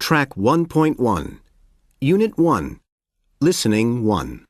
Track 1.1, Unit 1, Listening 1.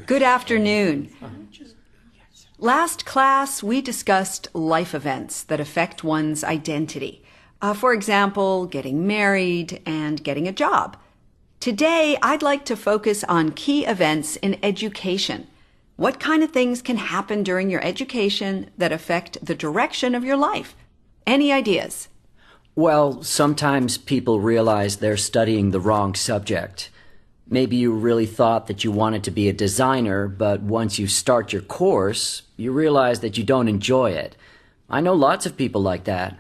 Good afternoon. Last class, we discussed life events that affect one's identity. For example, getting married and getting a job. Today, I'd like to focus on key events in education. What kind of things can happen during your education that affect the direction of your life? Any ideas? Well, sometimes people realize they're studying the wrong subject. Maybe you really thought that you wanted to be a designer, but once you start your course, you realize that you don't enjoy it. I know lots of people like that.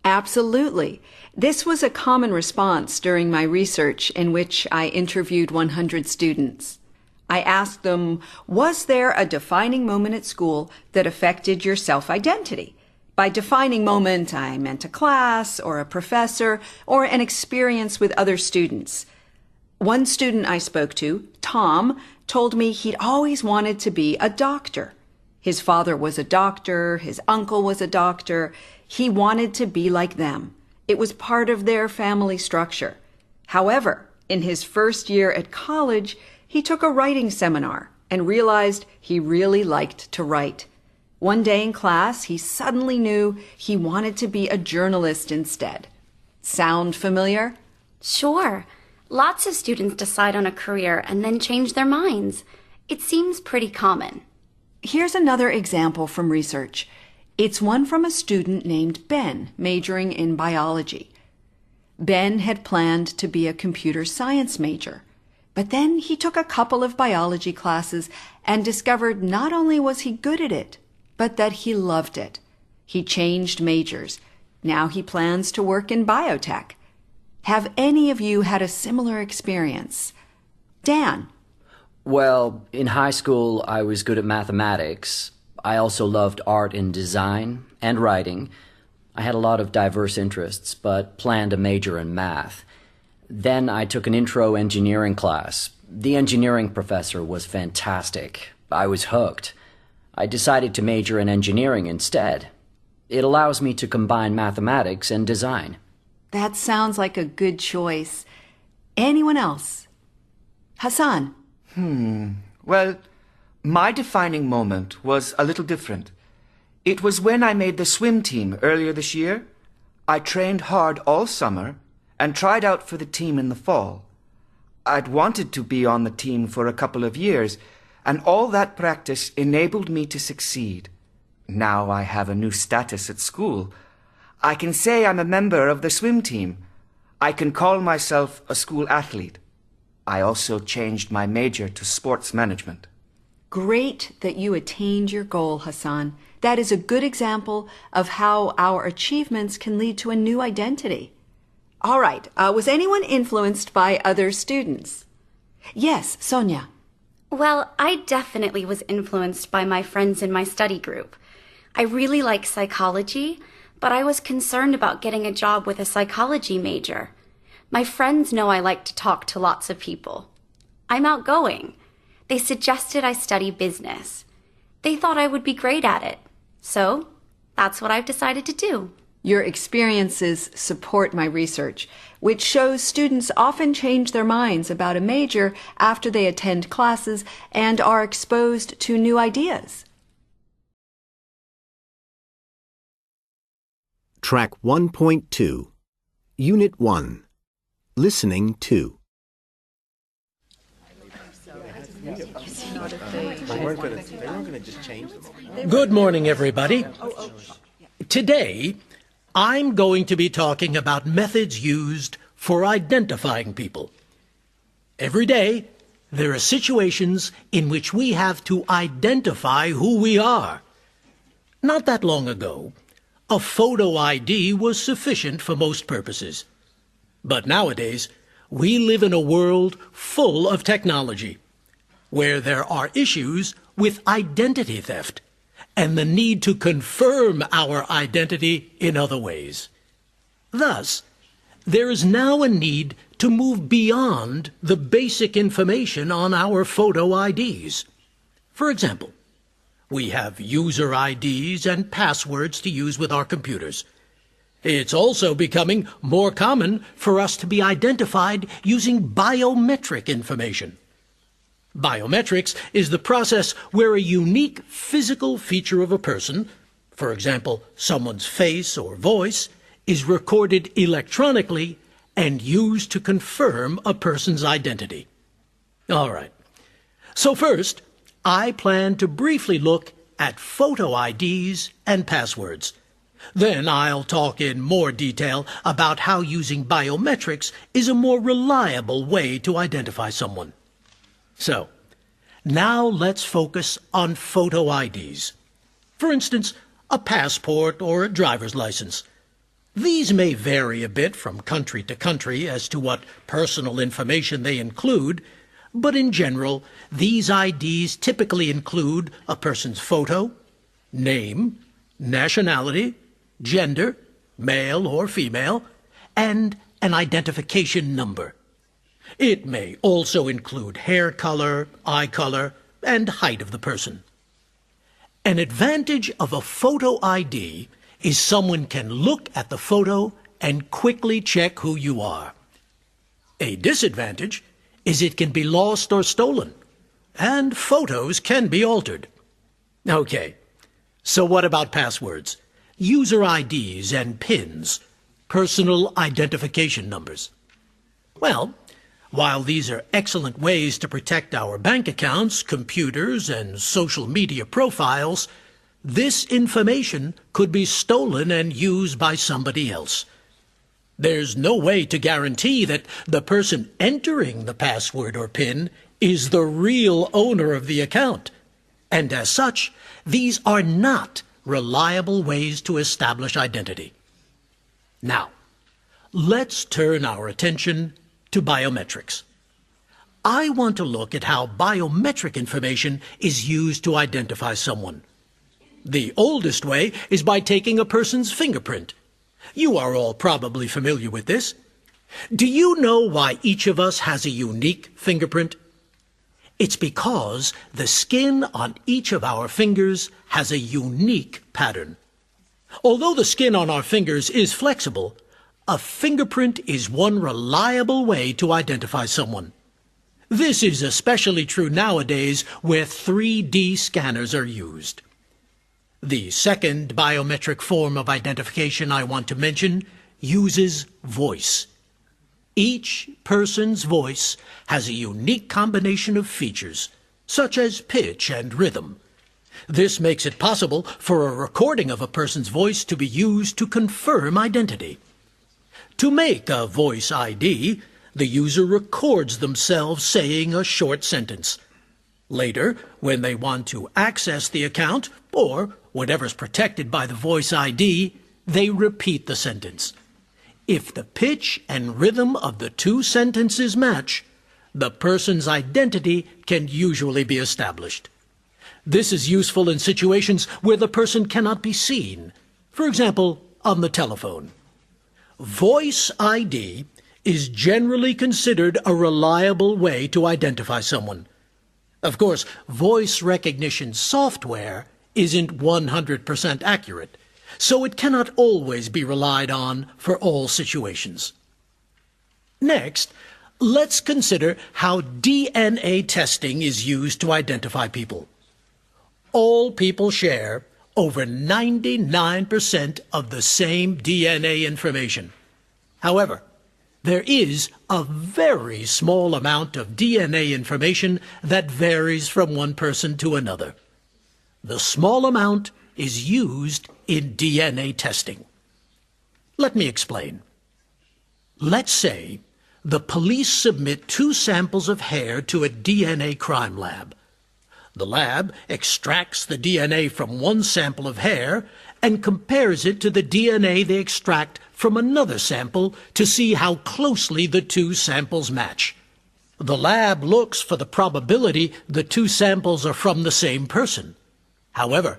Absolutely. This was a common response during my research in which I interviewed 100 students. I asked them, was there a defining moment at school that affected your self-identity? By defining moment, I meant a class or a professor or an experience with other students. One student I spoke to, Tom, told me he'd always wanted to be a doctor. His father was a doctor, his uncle was a doctor. He wanted to be like them. It was part of their family structure. However, in his first year at college, he took a writing seminar and realized he really liked to write. One day in class, he suddenly knew he wanted to be a journalist instead. Sound familiar? Sure. Lots of students decide on a career and then change their minds. It seems pretty common. Here's another example from research. It's one from a student named Ben, majoring in biology. Ben had planned to be a computer science major, but then he took a couple of biology classes and discovered not only was he good at it, but that he loved it. He changed majors. Now he plans to work in biotech. Have any of you had a similar experience? Dan? Well, in high school, I was good at mathematics. I also loved art and design and writing. I had a lot of diverse interests, but planned a major in math. Then I took an intro engineering class. The engineering professor was fantastic. I was hooked. I decided to major in engineering instead. It allows me to combine mathematics and design. That sounds like a good choice. Anyone else? Hassan? Well, my defining moment was a little different. It was when I made the swim team earlier this year. I trained hard all summer and tried out for the team in the fall. I'd wanted to be on the team for a couple of years, and all that practice enabled me to succeed. Now I have a new status at school. I can say I'm a member of the swim team. I can call myself a school athlete. I also changed my major to sports management. Great that you attained your goal, Hassan. That is a good example of how our achievements can lead to a new identity. All right, was anyone influenced by other students? Yes, Sonia. Well, I definitely was influenced by my friends in my study group. I really like psychology, but I was concerned about getting a job with a psychology major. My friends know I like to talk to lots of people. I'm outgoing. They suggested I study business. They thought I would be great at it. So, that's what I've decided to do. Your experiences support my research, which shows students often change their minds about a major after they attend classes and are exposed to new ideas. Track 1.2, Unit 1, Listening 2. Good morning, everybody. Today, I'm going to be talking about methods used for identifying people. Every day, there are situations in which we have to identify who we are. Not that long ago, a photo ID was sufficient for most purposes. But nowadays, we live in a world full of technology, where there are issues with identity theft and the need to confirm our identity in other ways. Thus, there is now a need to move beyond the basic information on our photo IDs. For example, we have user IDs and passwords to use with our computers. It's also becoming more common for us to be identified using biometric information. Biometrics is the process where a unique physical feature of a person, for example, someone's face or voice, is recorded electronically and used to confirm a person's identity. All right. So first, I plan to briefly look at photo IDs and passwords. Then I'll talk in more detail about how using biometrics is a more reliable way to identify someone. So, now let's focus on photo IDs. For instance, a passport or a driver's license. These may vary a bit from country to country as to what personal information they include, but in general, these IDs typically include a person's photo, name, nationality, gender, male or female, and an identification number. It may also include hair color, eye color, and height of the person. An advantage of a photo ID is someone can look at the photo and quickly check who you are. A disadvantage is it can be lost or stolen, and photos can be altered. Okay, so what about passwords, user IDs and PINs, personal identification numbers? Well, while these are excellent ways to protect our bank accounts, computers, and social media profiles, this information could be stolen and used by somebody else. There's no way to guarantee that the person entering the password or PIN is the real owner of the account, and as such, these are not reliable ways to establish identity. Now, let's turn our attention to biometrics. I want to look at how biometric information is used to identify someone. The oldest way is by taking a person's fingerprint. You are all probably familiar with this. Do you know why each of us has a unique fingerprint? It's because the skin on each of our fingers has a unique pattern. Although the skin on our fingers is flexible, a fingerprint is one reliable way to identify someone. This is especially true nowadays where 3D scanners are used. The second biometric form of identification I want to mention uses voice. Each person's voice has a unique combination of features, such as pitch and rhythm. This makes it possible for a recording of a person's voice to be used to confirm identity. To make a voice ID, the user records themselves saying a short sentence. Later, when they want to access the account, or whatever's protected by the voice ID, they repeat the sentence. If the pitch and rhythm of the two sentences match, the person's identity can usually be established. This is useful in situations where the person cannot be seen, for example, on the telephone. Voice ID is generally considered a reliable way to identify someone. Of course, voice recognition software isn't 100% accurate, so it cannot always be relied on for all situations. Next, let's consider how DNA testing is used to identify people. All people share over 99% of the same DNA information. However, there is a very small amount of DNA information that varies from one person to another. The small amount is used in DNA testing. Let me explain. Let's say the police submit 2 samples of hair to a DNA crime lab. The lab extracts the DNA from one sample of hair and compares it to the DNA they extract from another sample to see how closely the 2 samples match. The lab looks for the probability the 2 samples are from the same person. However,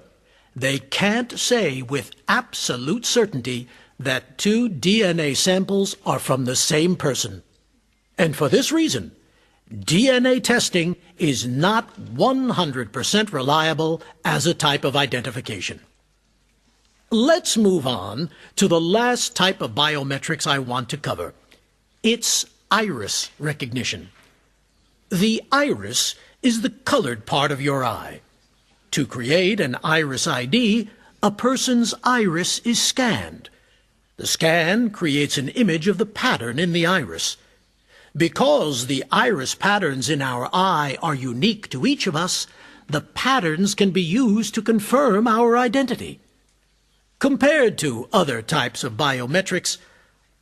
they can't say with absolute certainty that 2 DNA samples are from the same person. And for this reason, DNA testing is not 100% reliable as a type of identification. Let's move on to the last type of biometrics I want to cover. It's iris recognition. The iris is the colored part of your eye. To create an iris ID, a person's iris is scanned. The scan creates an image of the pattern in the iris. Because the iris patterns in our eye are unique to each of us, the patterns can be used to confirm our identity. Compared to other types of biometrics,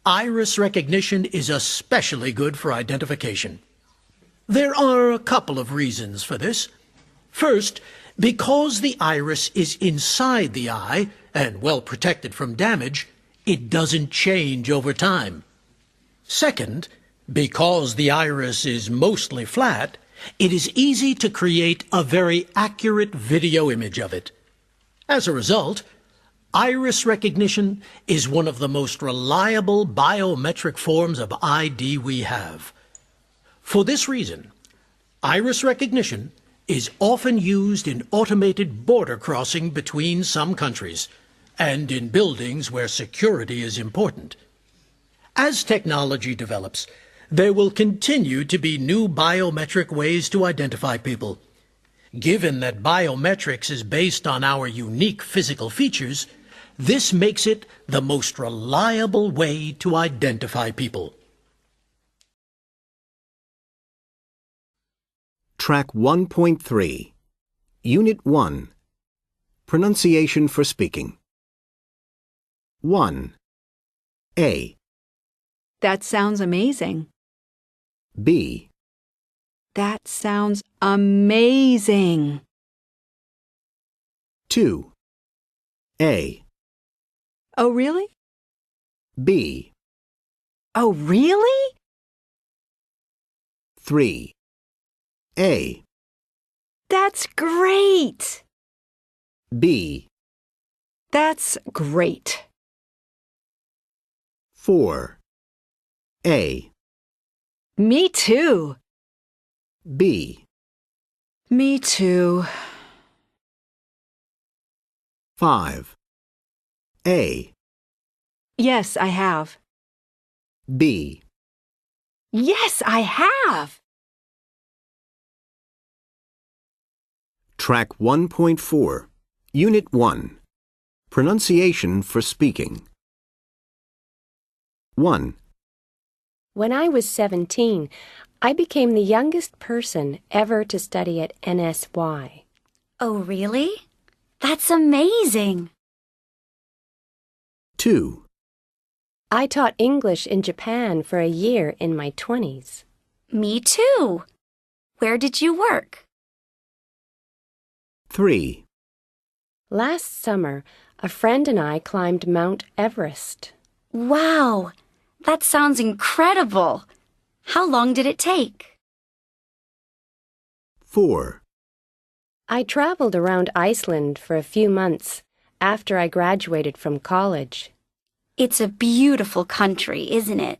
iris recognition is especially good for identification. There are a couple of reasons for this. First, because the iris is inside the eye and well protected from damage, it doesn't change over time. Second, because the iris is mostly flat, it is easy to create a very accurate video image of it. As a result, iris recognition is one of the most reliable biometric forms of ID we have. For this reason, iris recognition is often used in automated border crossing between some countries and in buildings where security is important. As technology develops, there will continue to be new biometric ways to identify people. Given that biometrics is based on our unique physical features, this makes it the most reliable way to identify people. Track 1.3, Unit 1, Pronunciation for Speaking. 1. A. That sounds amazing. B. That sounds amazing. 2. A. Oh, really? B. Oh, really? 3. A. That's great. B. That's great. 4. A. Me too. B. Me too. 5. A. Yes, I have. B. Yes, I have. Track 1.4, Unit 1, Pronunciation for Speaking. 1. When I was 17, I became the youngest person ever to study at NSY. Oh, really? That's amazing. 2. I taught English in Japan for a year in my 20s. Me too. Where did you work? 3. Last summer, a friend and I climbed Mount Everest. Wow, that sounds incredible. How long did it take? 4. I traveled around Iceland for a few months after I graduated from college. It's a beautiful country, isn't it?